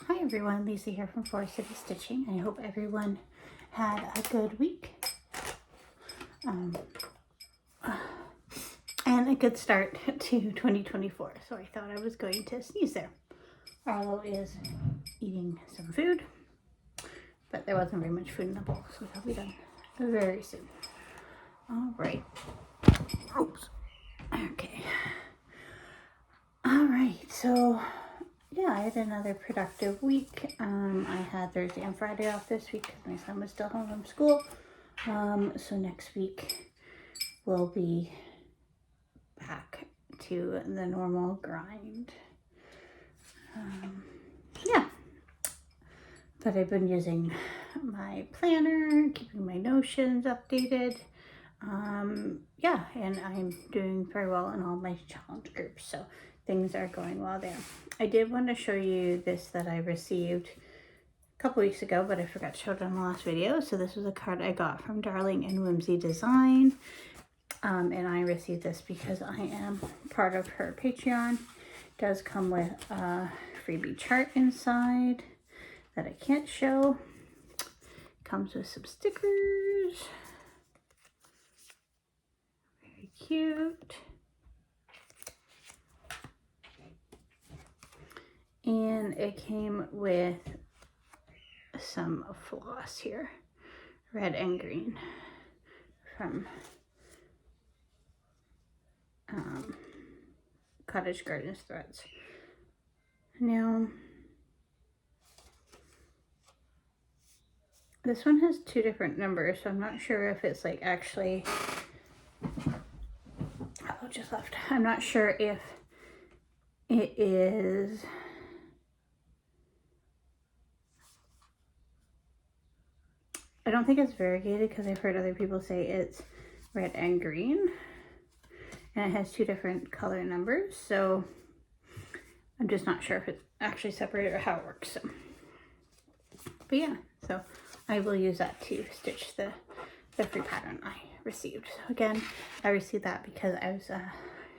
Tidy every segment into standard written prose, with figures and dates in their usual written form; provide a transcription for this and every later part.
Hi everyone, Lisa here from Flosstube Stitching. I hope everyone had a good week and a good start to 2024. So I thought I was going to sneeze there. Arlo is eating some food, but there wasn't very much food in the bowl, so that'll be done very soon. All right. Oops. Okay. All right, so yeah, I had another productive week. I had Thursday and Friday off this week because my son was still home from school. So next week we'll be back to the normal grind. Yeah, but I've been using my planner, keeping my notions updated. Yeah, and I'm doing very well in all my challenge groups, so things are going well there. I did want to show you this that I received a couple weeks ago, but I forgot to show it in the last video. So this was a card I got from Darling and Whimsy Design, and I received this because I am part of her Patreon. It does come with a freebie chart inside that I can't show. Comes with some stickers. Very cute. And it came with some floss here, red and green, from Cottage Gardens Threads. Now, this one has two different numbers, so I'm not sure if it's like actually, oh, just left. I'm not sure if it is I don't think it's variegated because I've heard other people say it's red and green. And it has two different color numbers. So I'm just not sure if it's actually separated or how it works. So. But yeah, so I will use that to stitch the free pattern I received. So again, I received that because I was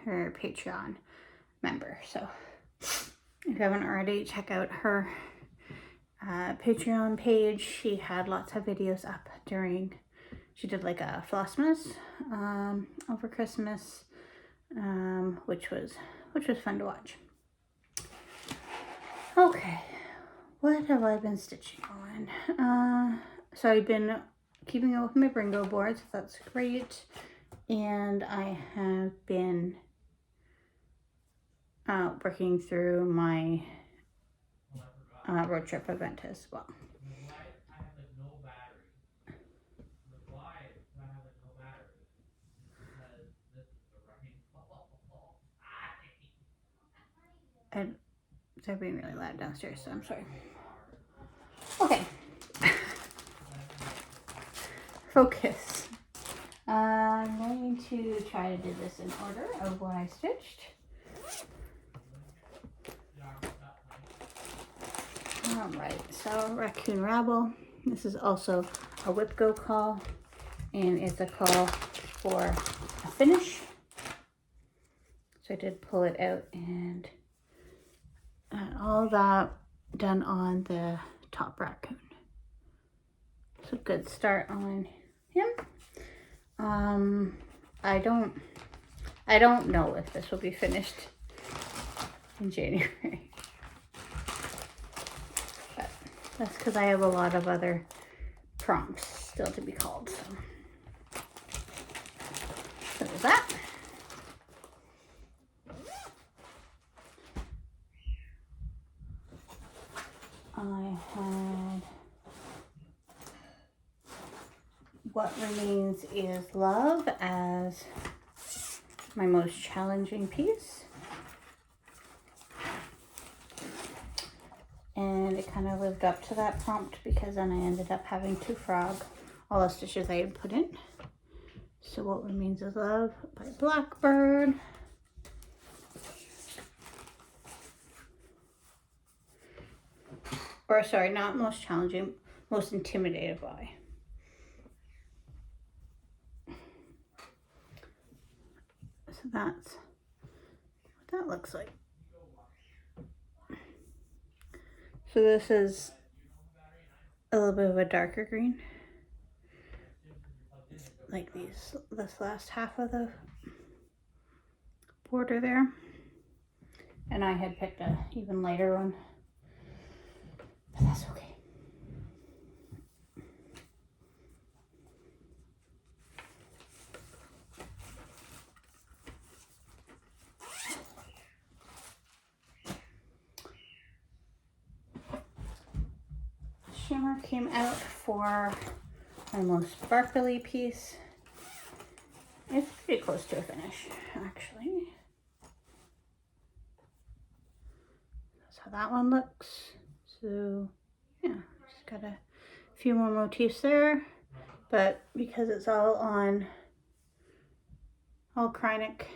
her Patreon member. So if you haven't already, check out her Patreon page. She had lots of videos up during, she did like a Flossmas over Christmas, which was fun to watch. Okay, what have I been stitching on? So I've been keeping up with my Bringo boards, so that's great. And I have been working through my road trip event as well. And they're being really loud downstairs, so I'm sorry. Okay. Focus. I'm going to try to do this in order of what I stitched. Alright, so Raccoon Rabble. This is also a whip go call, and it's a call for a finish. So I did pull it out and all that done on the top raccoon. So good start on him. I don't know if this will be finished in January. But that's because I have a lot of other prompts still to be called. So there's that. I had What Remains Is Love as my most challenging piece. And it kind of lived up to that prompt because then I ended up having to frog all the stitches I had put in. So What Remains Is Love by Blackbird. Or sorry, not most challenging, most intimidated by. So that's what that looks like. So this is a little bit of a darker green. Like this last half of the border there. And I had picked a even lighter one. But that's okay. Shimmer came out for my most sparkly piece. It's pretty close to a finish, actually. That's how that one looks. So, yeah, just got a few more motifs there. But because it's all on Krynic,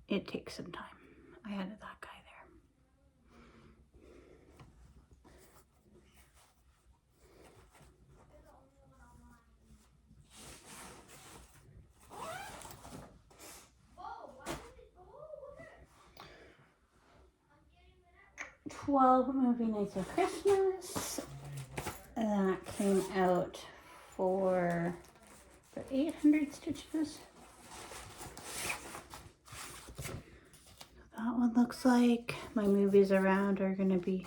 it takes some time. I added that guy there. 12 movie nights of Christmas. And that came out for 800 stitches. That one looks like my movies around are going to be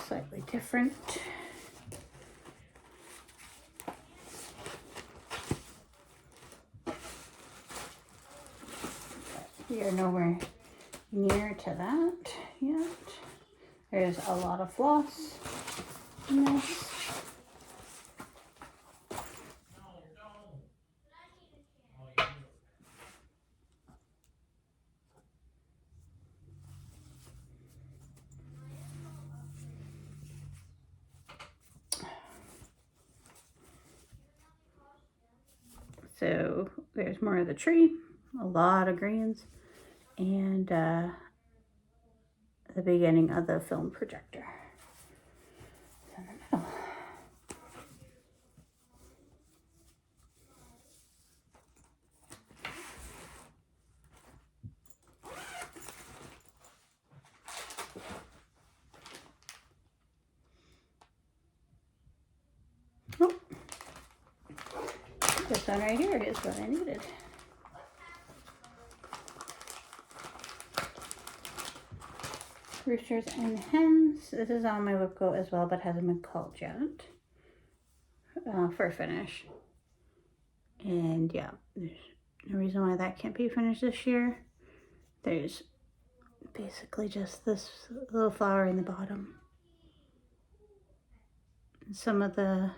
slightly different. We are nowhere near to that yet. There's a lot of floss in this. So there's more of the tree, a lot of greens, and the beginning of the film projector. In the middle. Oh, this one right here is what I needed. Roosters and hens. This is on my whip coat as well, but hasn't been called yet for finish. And yeah, there's no reason why that can't be finished this year. There's basically just this little flower in the bottom. And some of the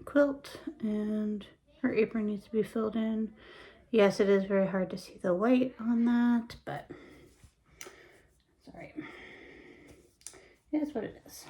quilt and her apron needs to be filled in. Yes, it is very hard to see the white on that, but it's all right. It is what it is.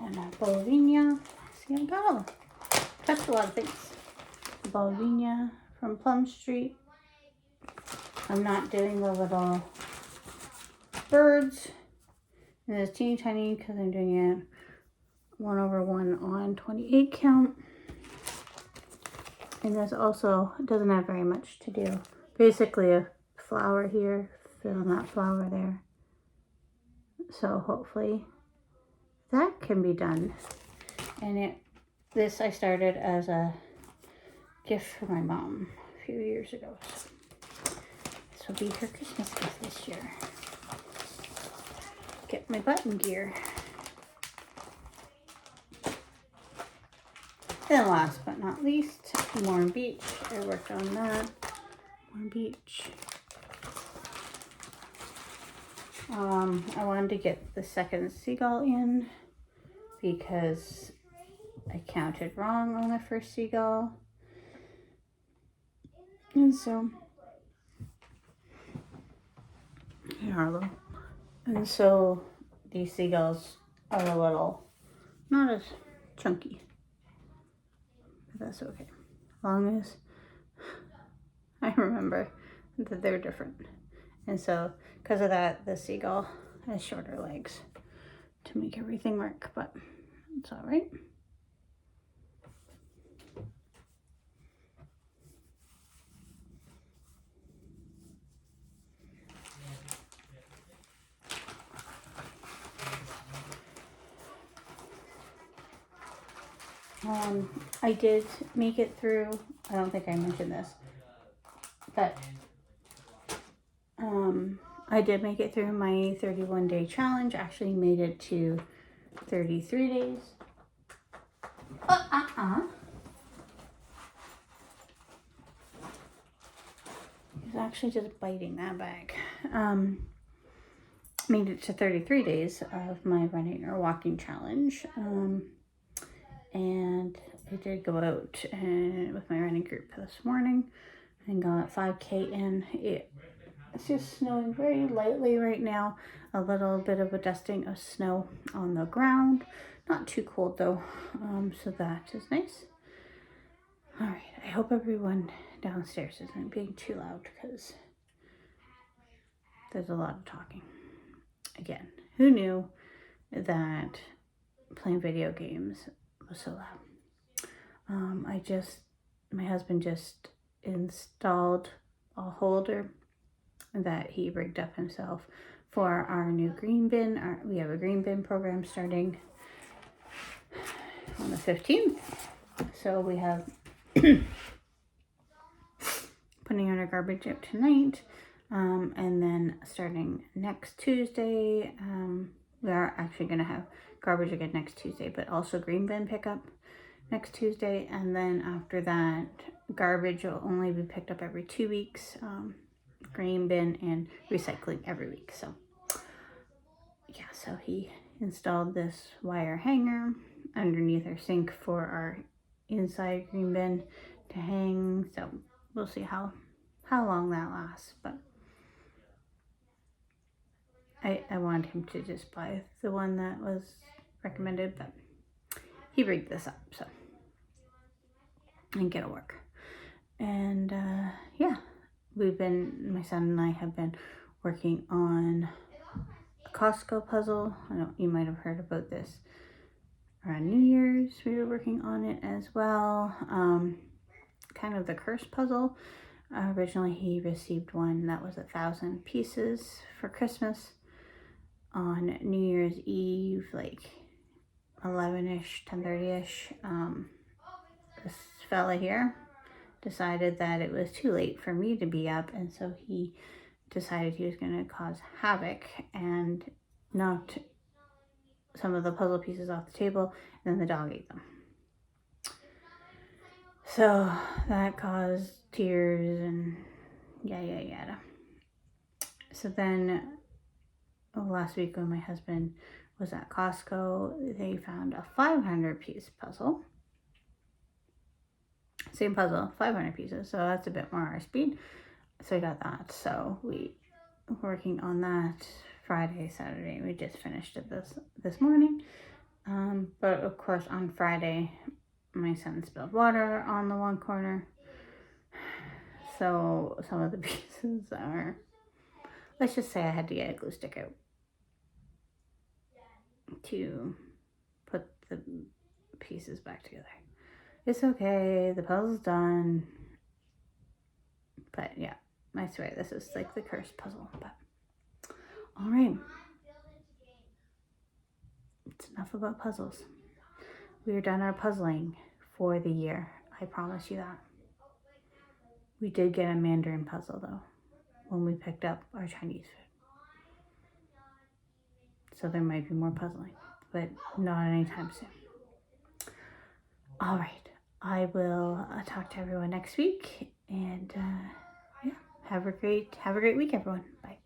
And a Bolivinia. See, I got touched a lot of things. Bolivinia from Plum Street. I'm not doing the little birds. And it's teeny tiny because I'm doing it 1/1 on 28 count. And this also doesn't have very much to do. Basically a flower here, fill in that flower there. So hopefully that can be done. And this I started as a gift for my mom a few years ago. So this will be her Christmas gift this year. Get my button gear. Then last but not least, Warm Beach. I worked on that. Warm Beach. I wanted to get the second seagull in because I counted wrong on the first seagull. And so, hey Harlow. And so these seagulls are a little, not as chunky. But that's okay. As long as I remember that they're different. And so, because of that, the seagull has shorter legs to make everything work, but it's all right. I did make it through, I don't think I mentioned this, but I did make it through my 31-day challenge. Actually made it to 33 days. He's actually just biting that bag. Made it to 33 days of my running or walking challenge. And I did go out with my running group this morning and got 5K in. It's just snowing very lightly right now. A little bit of a dusting of snow on the ground. Not too cold though, so that is nice. All right, I hope everyone downstairs isn't being too loud because there's a lot of talking. Again, who knew that playing video games was so loud? My husband just installed a holder that he rigged up himself for our new green bin. We have a green bin program starting on the 15th. So we have putting out our garbage out tonight. And then starting next Tuesday, we are actually going to have garbage again next Tuesday, but also green bin pickup next Tuesday. And then after that, garbage will only be picked up every 2 weeks. Green bin and recycling every week. So yeah, so he installed this wire hanger underneath our sink for our inside green bin to hang. So we'll see how long that lasts, but I wanted him to just buy the one that was recommended, but he rigged this up, so and get it work. And yeah, my son and I have been working on a Costco puzzle. I know you might have heard about this around New Year's. We were working on it as well. Kind of the curse puzzle. Originally he received one that was 1,000 pieces for Christmas. On New Year's Eve, like 11ish, 10:30ish, this fella here decided that it was too late for me to be up, and so he decided he was going to cause havoc and knocked some of the puzzle pieces off the table, and then the dog ate them. So that caused tears and yada. So then last week when my husband was at Costco, they found a 500 piece puzzle. Same puzzle, 500 pieces, so that's a bit more our speed. So we got that. So we were working on that Friday, Saturday. We just finished it this morning. But of course on Friday, my son spilled water on the one corner. So some of the pieces are, let's just say I had to get a glue stick out to put the pieces back together. It's okay, the puzzle's done. But yeah, I swear this is like the cursed puzzle. But all right, it's enough about puzzles. We are done our puzzling for the year. I promise you that. We did get a Mandarin puzzle though when we picked up our Chinese food. So there might be more puzzling, but not anytime soon. All right, I will talk to everyone next week, and yeah, have a great week, everyone. Bye.